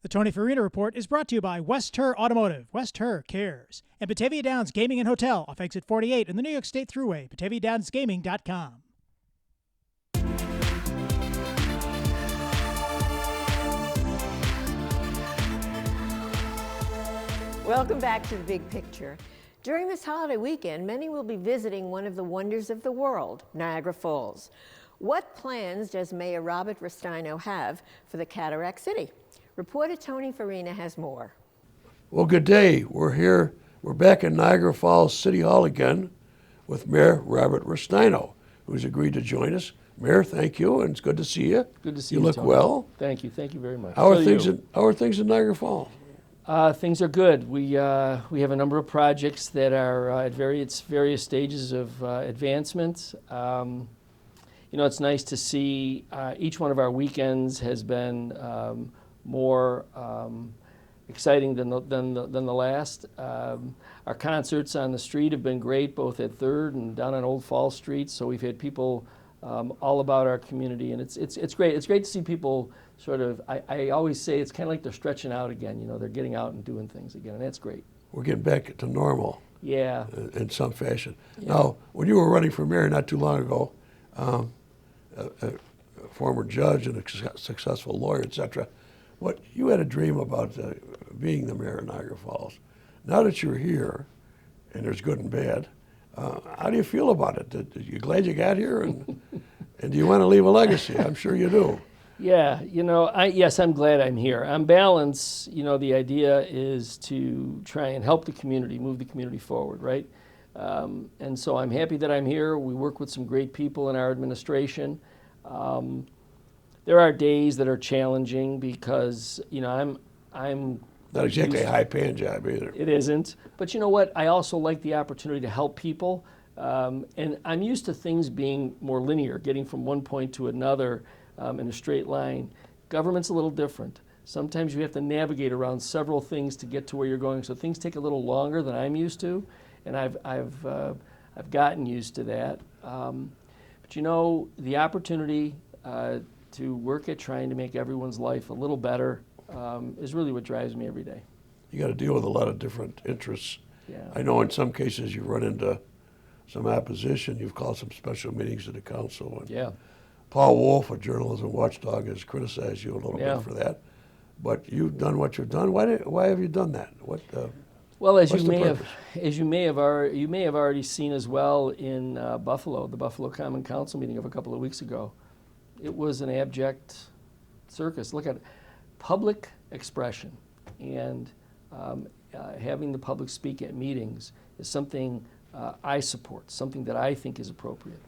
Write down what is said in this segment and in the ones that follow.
The Tony Farina Report is brought to you by West Her Automotive. West Her cares. And Batavia Downs Gaming and Hotel off Exit 48 in the New York State Thruway. BataviaDownsGaming.com. Welcome back to The Big Picture. During this holiday weekend, many will be visiting one of the wonders of the world, Niagara Falls. What plans does Mayor Robby Restaino have for the Cataract City? Reporter Tony Farina has more. Well, good day. We're here. We're back in Niagara Falls City Hall again with Mayor Robby Restaino, who's agreed to join us. Mayor, thank you, and it's good to see you. Good to see you. You look Tony. well. Thank you very much. How are things in Niagara Falls? Things are good. We have a number of projects that are at various stages of advancement. It's nice to see each one of our weekends has been more exciting than the last. Our concerts on the street have been great, both at 3rd and down on Old Falls Street. So we've had people all about our community, and it's great. It's great to see people sort of. I always say it's kind of like they're stretching out again. They're getting out and doing things again, and that's great. We're getting back to normal. Yeah. In some fashion. Yeah. Now, when you were running for mayor not too long ago, a former judge and a successful lawyer, etc. You had a dream about being the mayor of Niagara Falls. Now that you're here, and there's good and bad, how do you feel about it? You glad you got here, and do you want to leave a legacy? I'm sure you do. Yeah, yes, I'm glad I'm here. On balance, the idea is to try and help the community, move the community forward, right? And so I'm happy that I'm here. We work with some great people in our administration. There are days that are challenging because, I'm not exactly a high-paying job either. It isn't. But you know what? I also like the opportunity to help people. And I'm used to things being more linear, getting from one point to another in a straight line. Government's a little different. Sometimes you have to navigate around several things to get to where you're going. So things take a little longer than I'm used to. And I've gotten used to that. But the opportunity to work at trying to make everyone's life a little better is really what drives me every day. You got to deal with a lot of different interests. Yeah. I know in some cases you run into some opposition. You've called some special meetings to the council. And Yeah. Paul Wolf, a journalism watchdog, has criticized you a little Yeah. bit for that. But you've done what you've done. Why have you done that? Well, as what's you the may have already seen as well in Buffalo, the Buffalo Common Council meeting of a couple of weeks ago, it was an abject circus. Look at public expression and having the public speak at meetings is something I support, something that I think is appropriate.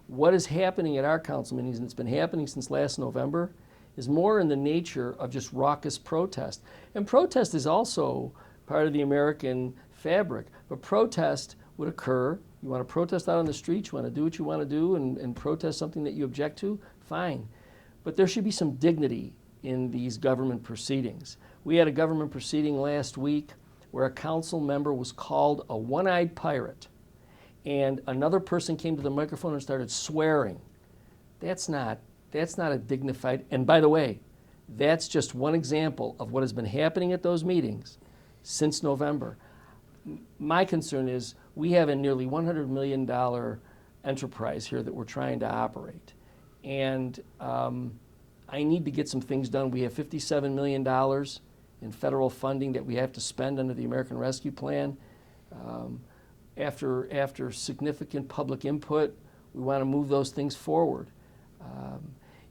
What is happening at our council meetings, and it's been happening since last November, is more in the nature of just raucous protest. And protest is also part of the American fabric. But protest would occur. You want to protest out on the street, you want to do what you want to do and protest something that you object to, fine. But there should be some dignity in these government proceedings. We had a government proceeding last week where a council member was called a one-eyed pirate, and another person came to the microphone and started swearing. That's not a dignified, and by the way, that's just one example of what has been happening at those meetings since November. My concern is we have a nearly $100 million enterprise here that we're trying to operate. And I need to get some things done. We have $57 million in federal funding that we have to spend under the American Rescue Plan. After significant public input, we want to move those things forward.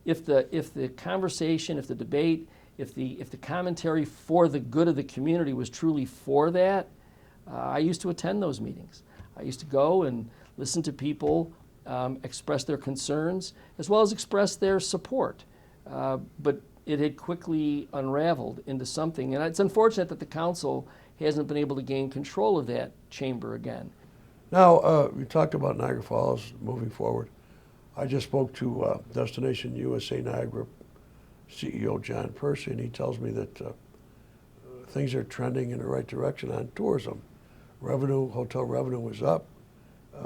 If the conversation, if the debate, if the commentary for the good of the community was truly for that, I used to attend those meetings. I used to go and listen to people express their concerns as well as express their support. But it had quickly unraveled into something, and it's unfortunate that the council hasn't been able to gain control of that chamber again. Now, we talked about Niagara Falls moving forward. I just spoke to Destination USA Niagara CEO John Percy, and he tells me that things are trending in the right direction on tourism. Hotel revenue was up.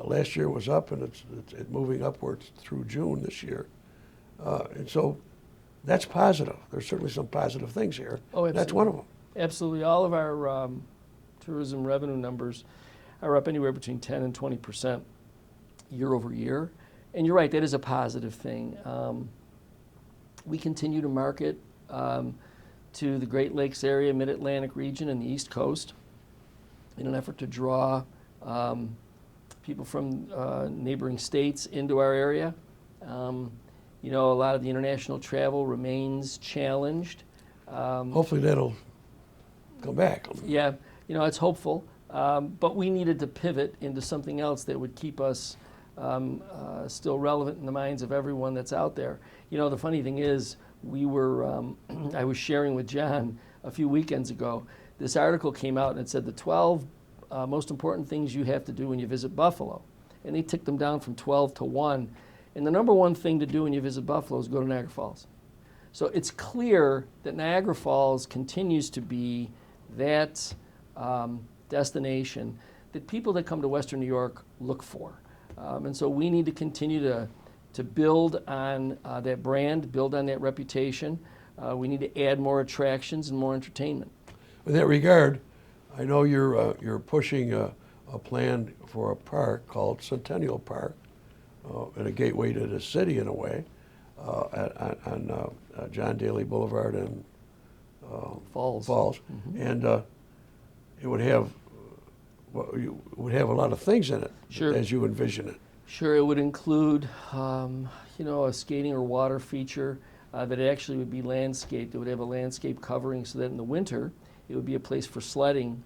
Last year was up, and it's moving upwards through June this year. And so that's positive. There's certainly some positive things here. Oh, absolutely. That's one of them. Absolutely. All of our tourism revenue numbers are up anywhere between 10 and 20% year over year. And you're right, that is a positive thing. We continue to market to the Great Lakes area, Mid-Atlantic region, and the East Coast in an effort to draw people from neighboring states into our area. You know, a lot of the international travel remains challenged. Hopefully that'll come back. Yeah, you know, it's hopeful. But we needed to pivot into something else that would keep us still relevant in the minds of everyone that's out there. You know, the funny thing is, we were, I was sharing with John a few weekends ago, this article came out and it said the 12 most important things you have to do when you visit Buffalo. And they ticked them down from 12 to 1. And the number one thing to do when you visit Buffalo is go to Niagara Falls. So it's clear that Niagara Falls continues to be that destination that people that come to Western New York look for. And so we need to continue to build on that brand, build on that reputation. We need to add more attractions and more entertainment. In that regard, I know you're pushing a plan for a park called Centennial Park, and a gateway to the city in a way, on John Daly Boulevard and Falls. Mm-hmm. And it would have a lot of things in it, sure, as you envision it. Sure, it would include, you know, a skating or water feature that actually would be landscaped. It would have a landscape covering so that in the winter it would be a place for sledding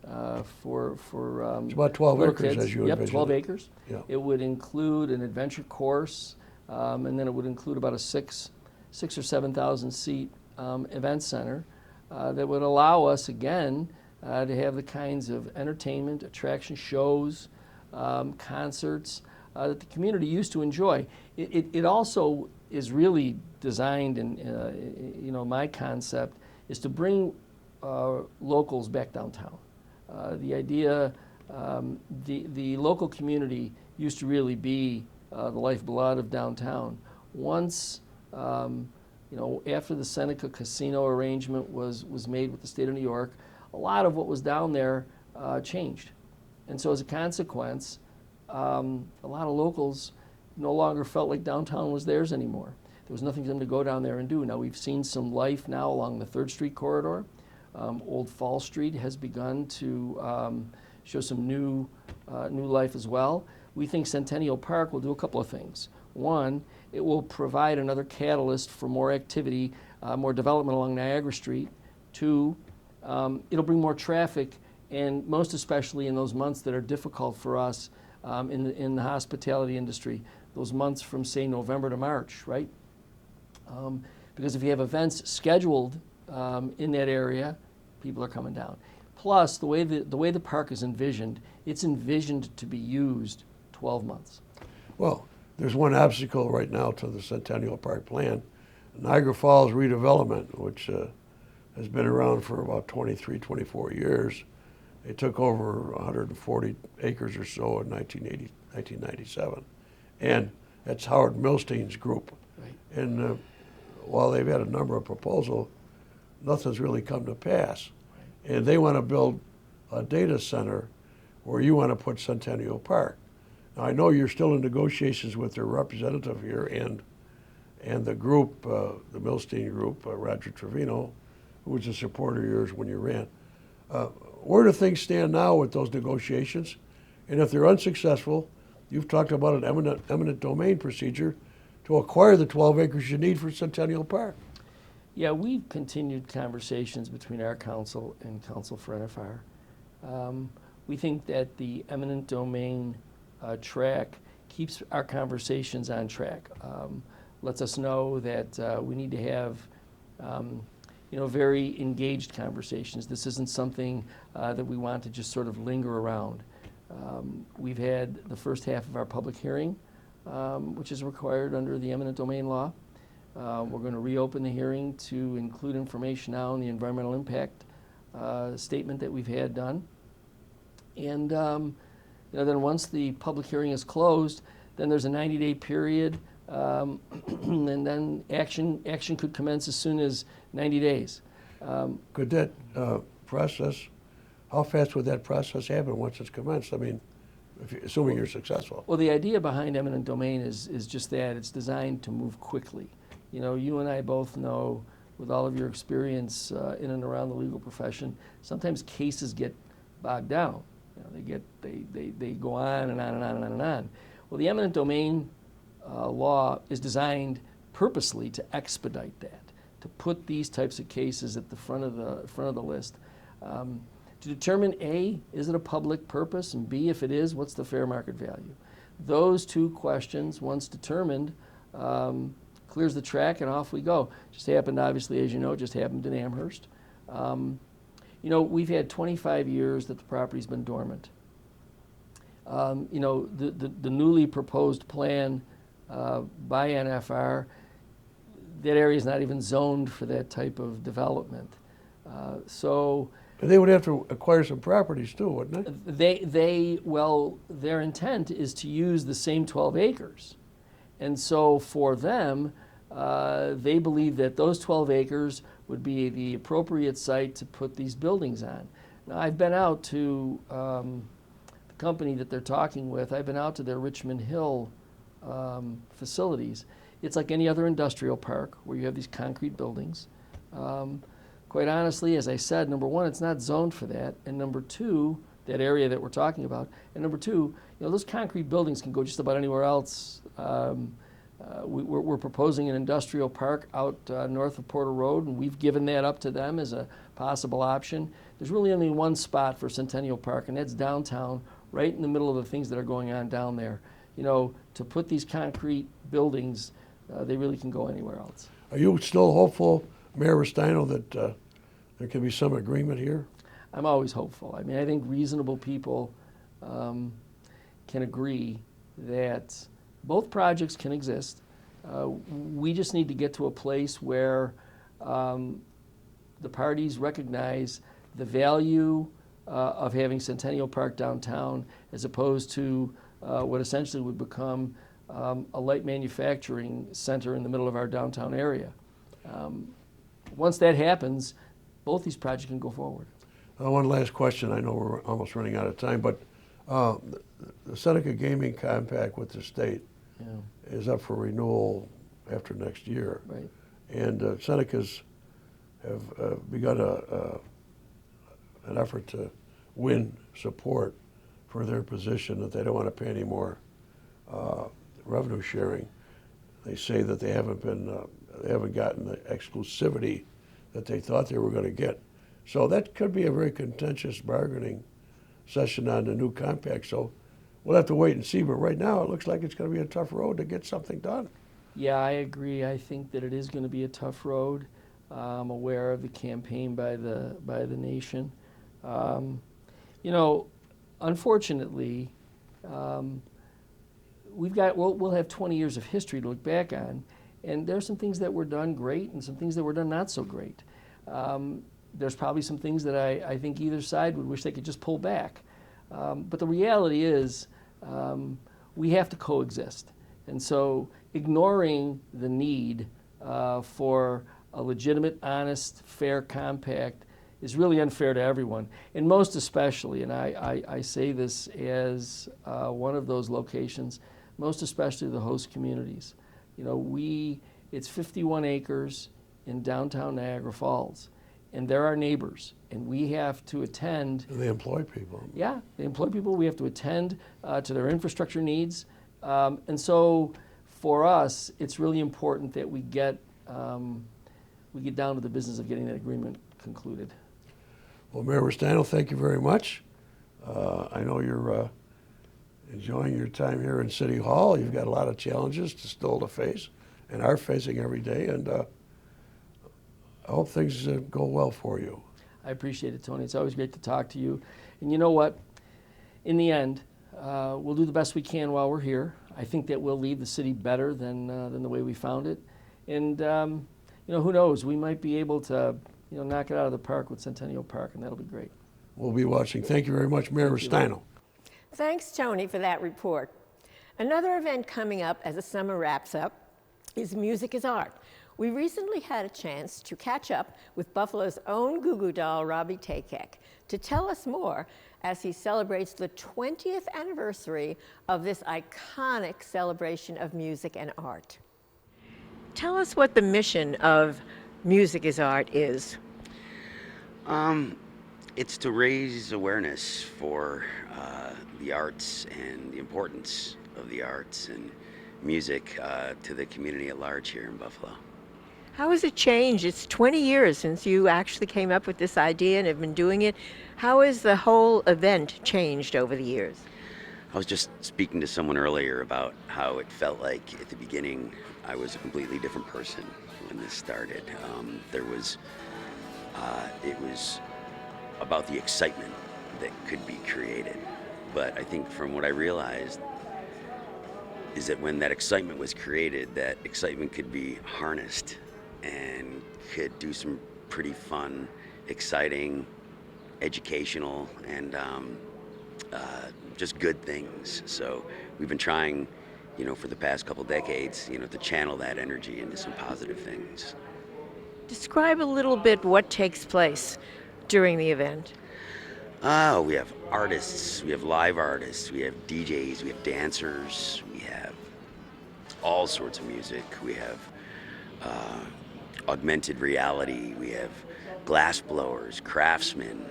for it's about 12 acres kids. as you envision. Yep, 12 acres. Yeah. It would include an adventure course, and then it would include about a 6,000 or 7,000 seat event center that would allow us again to have the kinds of entertainment, attraction shows, concerts that the community used to enjoy. It also is really designed, and you know, my concept is to bring locals back downtown. The idea, the local community used to really be the lifeblood of downtown. Once, you know, after the Seneca Casino arrangement was made with the state of New York, a lot of what was down there changed. And so as a consequence, a lot of locals no longer felt like downtown was theirs anymore. There was nothing for them to go down there and do. Now we've seen some life now along the 3rd Street corridor. Old Fall Street has begun to show some new life as well. We think Centennial Park will do a couple of things. One, it will provide another catalyst for more activity, more development along Niagara Street. Two, it'll bring more traffic, and most especially in those months that are difficult for us in the hospitality industry, those months from, say, November to March, right? Because if you have events scheduled in that area, people are coming down. Plus, the way the park is envisioned, it's envisioned to be used 12 months. Well, there's one obstacle right now to the Centennial Park plan, Niagara Falls redevelopment, which has been around for about 23, 24 years. They took over 140 acres or so in 1997. And that's Howard Milstein's group. Right. And while they've had a number of proposals, nothing's really come to pass. Right. And they want to build a data center where you want to put Centennial Park. Now, I know you're still in negotiations with their representative here and the group, the Milstein group, Roger Trevino, who was a supporter of yours when you ran. Where do things stand now with those negotiations? And if they're unsuccessful, you've talked about an eminent domain procedure to acquire the 12 acres you need for Centennial Park. Yeah, we've continued conversations between our council and Council for NFR. We think that the eminent domain track keeps our conversations on track. Lets us know that we need to have you know, very engaged conversations. This isn't something that we want to just sort of linger around. We've had the first half of our public hearing, which is required under the eminent domain law. We're going to reopen the hearing to include information now on the environmental impact statement that we've had done. And you know, then once the public hearing is closed, then there's a 90-day period and then action could commence as soon as 90 days. Could that process, how fast would that process happen once it's commenced? I mean, assuming you're successful. Well, the idea behind eminent domain is just that. It's designed to move quickly. You know, you and I both know, with all of your experience in and around the legal profession, sometimes cases get bogged down. You know, they go on and on and on and on and on. Well, the eminent domain law is designed purposely to expedite that, to put these types of cases at the front of the list, to determine A, is it a public purpose, and B, if it is, what's the fair market value? Those two questions, once determined, clears the track and off we go. Just happened, obviously, as you know, it just happened in Amherst. You know, we've had 25 years that the property's been dormant. You know, the newly proposed plan by NFR, that area is not even zoned for that type of development. So they would have to acquire some properties too, wouldn't they? Well, their intent is to use the same 12 acres. And so for them, they believe that those 12 acres would be the appropriate site to put these buildings on. Now, I've been out to the company that they're talking with. I've been out to their Richmond Hill facilities. It's like any other industrial park where you have these concrete buildings. Quite honestly, as I said, number one, it's not zoned for that, and number two, that area that we're talking about, and number two, you know, those concrete buildings can go just about anywhere else. We're proposing an industrial park out north of Porter Road, and we've given that up to them as a possible option. There's really only one spot for Centennial Park, and that's downtown, right in the middle of the things that are going on down there. You know, to put these concrete buildings, they really can go anywhere else. Are you still hopeful, Mayor Restaino, that there can be some agreement here? I'm always hopeful. I mean, I think reasonable people can agree that both projects can exist. We just need to get to a place where the parties recognize the value of having Centennial Park downtown as opposed to what essentially would become a light manufacturing center in the middle of our downtown area. Once that happens, both these projects can go forward. One last question. I know we're almost running out of time, but the Seneca Gaming Compact with the state is up for renewal after next year. Right. And Senecas have begun an effort to win support for their position that they don't want to pay any more revenue sharing. They say that they haven't gotten the exclusivity that they thought they were going to get. So that could be a very contentious bargaining session on the new compact. So we'll have to wait and see. But right now, it looks like it's going to be a tough road to get something done. Yeah, I agree. I think that it is going to be a tough road. I'm aware of the campaign by the nation. You know, unfortunately, we'll have 20 years of history to look back on, and there's some things that were done great and some things that were done not so great. There's probably some things that I think either side would wish they could just pull back. But the reality is we have to coexist. And so ignoring the need for a legitimate, honest, fair compact is really unfair to everyone. And most especially, and I say this as one of those locations, most especially the host communities. You know, it's 51 acres in downtown Niagara Falls. And they're our neighbors, and we have to attend. They employ people. Yeah, they employ people. We have to attend to their infrastructure needs. And so for us, it's really important that we get down to the business of getting that agreement concluded. Well, Mayor Restaino, thank you very much. I know you're enjoying your time here in City Hall. You've got a lot of challenges still to face and are facing every day. And I hope things go well for you. I appreciate it, Tony. It's always great to talk to you. And you know what? In the end, we'll do the best we can while we're here. I think that we'll leave the city better than the way we found it. And you know, who knows? We might be able to, you know, knock it out of the park with Centennial Park, and that'll be great. We'll be watching. Thank you very much, Mayor Restaino. Thanks, Tony, for that report. Another event coming up as the summer wraps up is Music is Art. We recently had a chance to catch up with Buffalo's own Goo Goo doll, Robby Takac, to tell us more as he celebrates the 20th anniversary of this iconic celebration of music and art. Tell us what the mission of Music is Art is. It's to raise awareness for the arts and the importance of the arts and music to the community at large here in Buffalo. How has it changed? It's 20 years since you actually came up with this idea and have been doing it. How has the whole event changed over the years? I was just speaking to someone earlier about how it felt like at the beginning I was a completely different person when this started. It was about the excitement that could be created. But I think from what I realized is that when that excitement was created, that excitement could be harnessed and could do some pretty fun, exciting, educational, and just good things. So we've been trying, for the past couple decades, to channel that energy into some positive things. Describe a little bit what takes place during the event. We have artists, we have live artists, we have DJs, we have dancers, we have all sorts of music. We have augmented reality, we have glass blowers, craftsmen,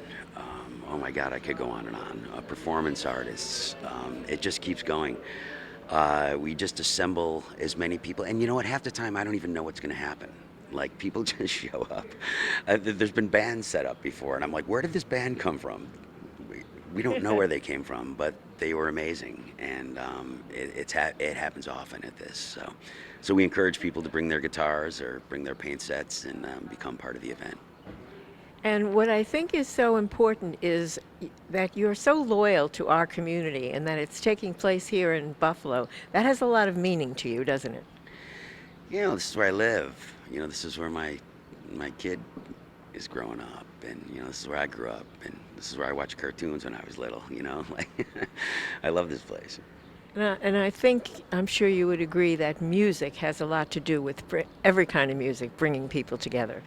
oh my God, I could go on and on. Performance artists, it just keeps going. We just assemble as many people, and you know what, half the time I don't even know what's gonna happen. Like, people just show up. There's been bands set up before, and I'm like, where did this band come from? We don't know where they came from, but they were amazing, and it happens often at this. So we encourage people to bring their guitars or bring their paint sets and become part of the event. And what I think is so important is that you're so loyal to our community and that it's taking place here in Buffalo. That has a lot of meaning to you, doesn't it? This is where I live. This is where my kid is growing up, and this is where I grew up, and this is where I watched cartoons when I was little. I love this place. And I think, I'm sure you would agree that music has a lot to do with every kind of music, bringing people together.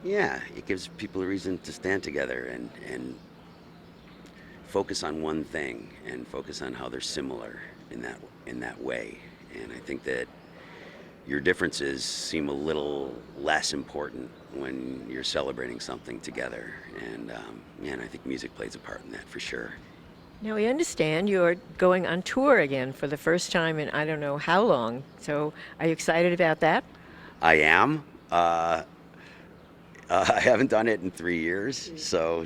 Yeah, it gives people a reason to stand together and focus on one thing and focus on how they're similar in that way. And I think that your differences seem a little less important when you're celebrating something together. And I think music plays a part in that for sure. Now, we understand you're going on tour again for the first time in I don't know how long. So are you excited about that? I am. I haven't done it in 3 years, so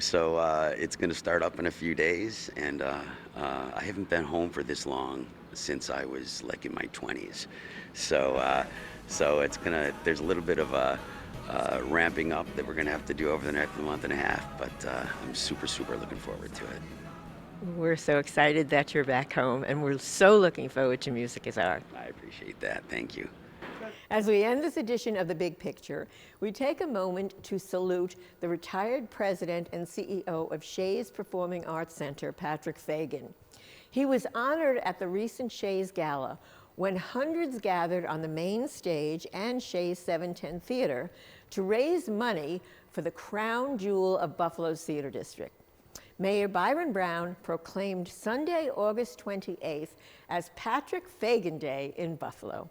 it's going to start up in a few days. And I haven't been home for this long since I was like in my 20s. So there's a little bit of a ramping up that we're gonna have to do over the next month and a half, but I'm super looking forward to it. We're so excited that you're back home, and we're so looking forward to Music is Art. I appreciate that. Thank you. As we end this edition of The Big Picture, we take a moment to salute the retired president and CEO of Shays Performing Arts Center, Patrick Fagan. He was honored at the recent Shays Gala, when hundreds gathered on the main stage and Shays 710 Theater to raise money for the crown jewel of Buffalo's theater district. Mayor Byron Brown proclaimed Sunday, August 28th as Patrick Fagan Day in Buffalo.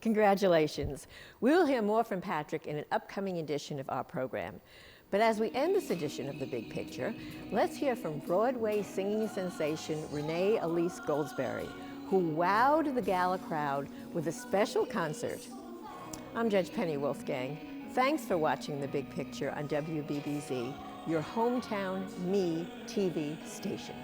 Congratulations. We'll hear more from Patrick in an upcoming edition of our program. But as we end this edition of The Big Picture, let's hear from Broadway singing sensation Renee Elise Goldsberry, who wowed the gala crowd with a special concert. I'm Judge Penny Wolfgang. Thanks for watching The Big Picture on WBBZ, your hometown Me TV station.